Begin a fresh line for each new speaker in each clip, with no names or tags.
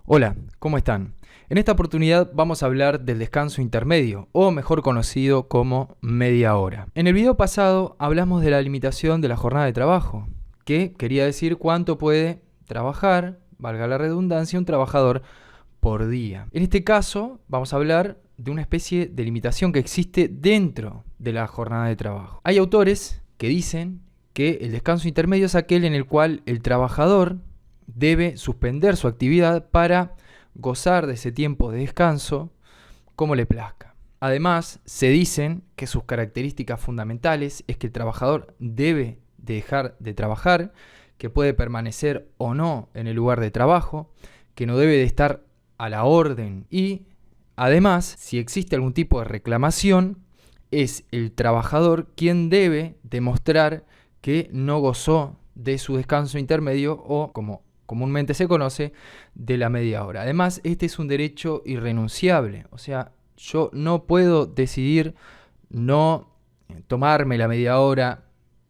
Hola, ¿cómo están? En esta oportunidad vamos a hablar del descanso intermedio, o mejor conocido como media hora. En el video pasado hablamos de la limitación de la jornada de trabajo, que quería decir cuánto puede trabajar, valga la redundancia, un trabajador por día. En este caso vamos a hablar de una especie de limitación que existe dentro de la jornada de trabajo. Hay autores que dicen que el descanso intermedio es aquel en el cual el trabajador debe suspender su actividad para gozar de ese tiempo de descanso como le plazca. Además, se dicen que sus características fundamentales es que el trabajador debe dejar de trabajar, que puede permanecer o no en el lugar de trabajo, que no debe de estar a la orden y, además, si existe algún tipo de reclamación, es el trabajador quien debe demostrar que no gozó de su descanso intermedio o, como comúnmente se conoce, de la media hora. Además, este es un derecho irrenunciable. O sea, yo no puedo decidir no tomarme la media hora,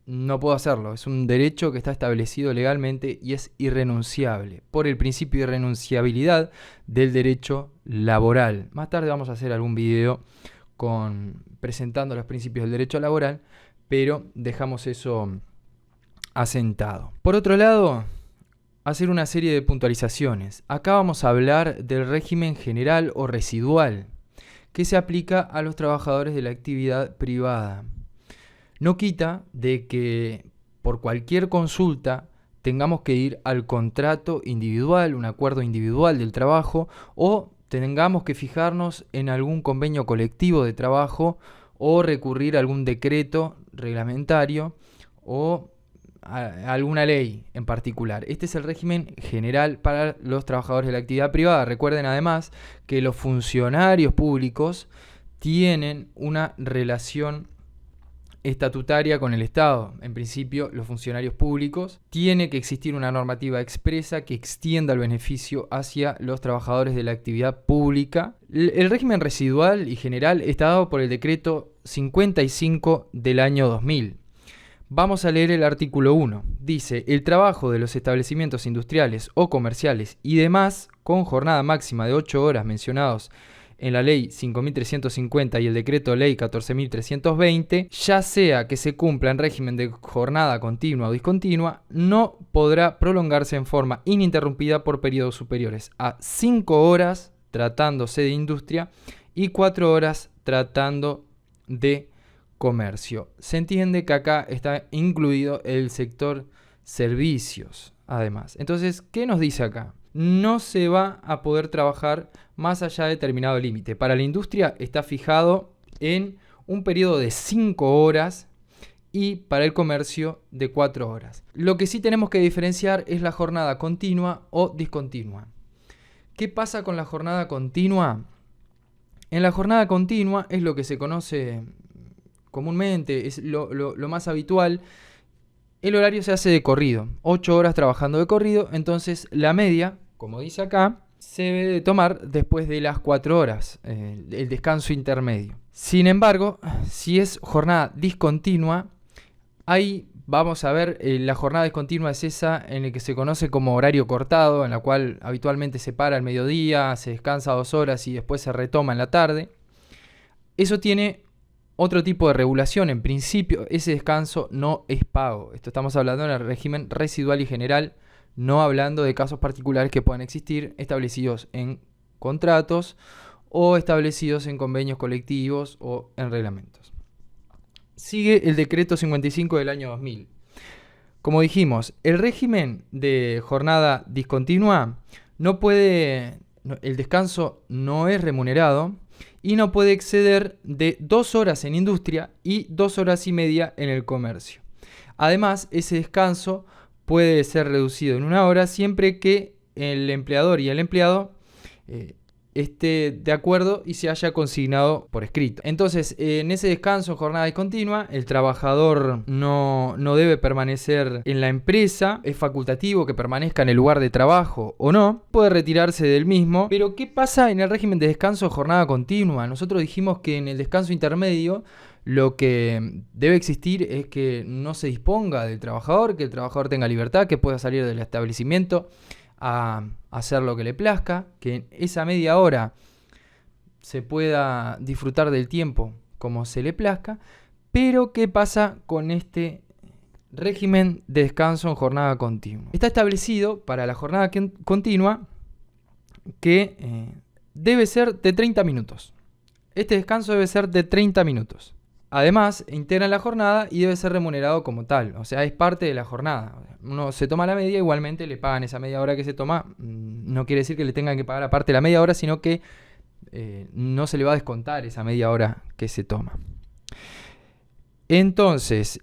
no puedo hacerlo. Es un derecho que está establecido legalmente y es irrenunciable por el principio de irrenunciabilidad del derecho laboral. Más tarde vamos a hacer algún video presentando los principios del derecho laboral, pero dejamos eso asentado. Por otro lado, hacer una serie de puntualizaciones. Acá vamos a hablar del régimen general o residual que se aplica a los trabajadores de la actividad privada. No quita de que por cualquier consulta tengamos que ir al contrato individual, un acuerdo individual del trabajo, o tengamos que fijarnos en algún convenio colectivo de trabajo o recurrir a algún decreto reglamentario o a alguna ley en particular. Este es el régimen general para los trabajadores de la actividad privada. Recuerden además que los funcionarios públicos tienen una relación estatutaria con el Estado. En principio, los funcionarios públicos tiene que existir una normativa expresa que extienda el beneficio hacia los trabajadores de la actividad pública. El régimen residual y general está dado por el decreto 55 del año 2000. Vamos a leer el artículo 1. Dice: el trabajo de los establecimientos industriales o comerciales y demás con jornada máxima de 8 horas mencionados en la ley 5.350 y el decreto ley 14.320, ya sea que se cumpla en régimen de jornada continua o discontinua, no podrá prolongarse en forma ininterrumpida por periodos superiores a 5 horas tratándose de industria y 4 horas tratando de comercio. Se entiende que acá está incluido el sector servicios, además. Entonces, ¿qué nos dice acá? No se va a poder trabajar más allá de determinado límite. Para la industria está fijado en un periodo de 5 horas y para el comercio de 4 horas. Lo que sí tenemos que diferenciar es la jornada continua o discontinua. ¿Qué pasa con la jornada continua? En la jornada continua es lo que se conoce comúnmente, es lo más habitual. El horario se hace de corrido, 8 horas trabajando de corrido, entonces la media, como dice acá, se debe de tomar después de las 4 horas, el descanso intermedio. Sin embargo, si es jornada discontinua, ahí vamos a ver, la jornada discontinua es esa en la que se conoce como horario cortado, en la cual habitualmente se para al mediodía, se descansa 2 horas y después se retoma en la tarde. Eso tiene otro tipo de regulación. En principio, ese descanso no es pago. Esto estamos hablando en el régimen residual y general, no hablando de casos particulares que puedan existir establecidos en contratos o establecidos en convenios colectivos o en reglamentos. Sigue el decreto 55 del año 2000. Como dijimos, el régimen de jornada discontinua el descanso no es remunerado y no puede exceder de 2 horas en industria y 2 horas y media en el comercio. Además, ese descanso puede ser reducido en 1 hora siempre que el empleador y el empleado esté de acuerdo y se haya consignado por escrito. Entonces, en ese descanso, jornada discontinua, el trabajador no debe permanecer en la empresa, es facultativo que permanezca en el lugar de trabajo o no, puede retirarse del mismo. Pero, ¿qué pasa en el régimen de descanso jornada continua? Nosotros dijimos que en el descanso intermedio lo que debe existir es que no se disponga del trabajador, que el trabajador tenga libertad, que pueda salir del establecimiento a hacer lo que le plazca, que en esa media hora se pueda disfrutar del tiempo como se le plazca. Pero ¿qué pasa con este régimen de descanso en jornada continua? Está establecido para la jornada continua que debe ser de 30 minutos. Este descanso debe ser de 30 minutos. Además, integra la jornada y debe ser remunerado como tal. O sea, es parte de la jornada. Uno se toma la media, igualmente le pagan esa media hora que se toma. No quiere decir que le tengan que pagar aparte la media hora, sino que no se le va a descontar esa media hora que se toma. Entonces,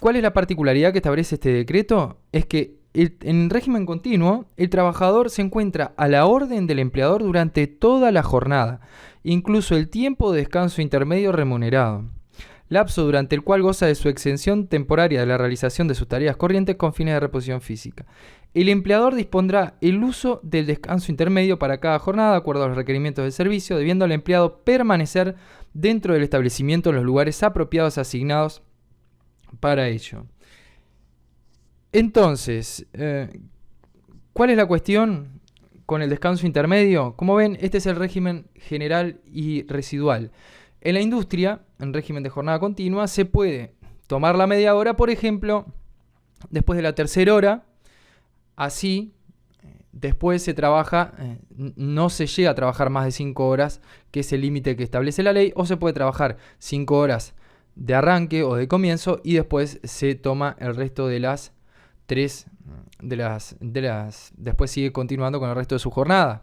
¿cuál es la particularidad que establece este decreto? Es que en régimen continuo, el trabajador se encuentra a la orden del empleador durante toda la jornada, incluso el tiempo de descanso intermedio remunerado, lapso durante el cual goza de su exención temporaria de la realización de sus tareas corrientes con fines de reposición física. El empleador dispondrá el uso del descanso intermedio para cada jornada de acuerdo a los requerimientos del servicio, debiendo el empleado permanecer dentro del establecimiento en los lugares apropiados asignados para ello. Entonces, ¿cuál es la cuestión con el descanso intermedio? Como ven, este es el régimen general y residual. En la industria, en régimen de jornada continua, se puede tomar la media hora, por ejemplo, después de la tercera hora. Así, después se trabaja, no se llega a trabajar más de 5 horas, que es el límite que establece la ley, o se puede trabajar 5 horas de arranque o de comienzo y después se toma el resto de las 3 después sigue continuando con el resto de su jornada.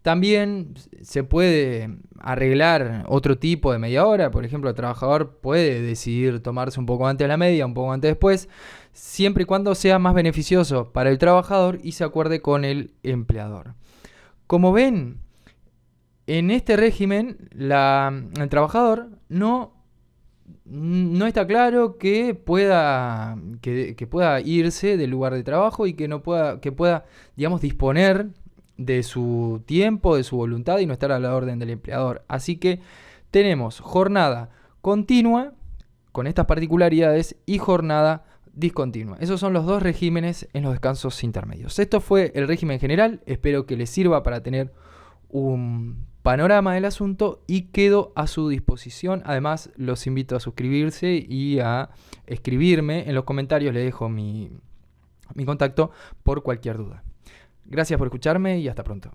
También se puede arreglar otro tipo de media hora. Por ejemplo, el trabajador puede decidir tomarse un poco antes de la media, un poco antes después, siempre y cuando sea más beneficioso para el trabajador y se acuerde con el empleador. Como ven, en este régimen el trabajador no está claro que pueda irse del lugar de trabajo y que pueda, digamos, disponer de su tiempo, de su voluntad y no estar a la orden del empleador. Así que tenemos jornada continua con estas particularidades y jornada discontinua. Esos son los dos regímenes en los descansos intermedios. Esto fue el régimen general. Espero que les sirva para tener un panorama del asunto y quedo a su disposición. Además, los invito a suscribirse y a escribirme en los comentarios. Les dejo mi contacto por cualquier duda. Gracias por escucharme y hasta pronto.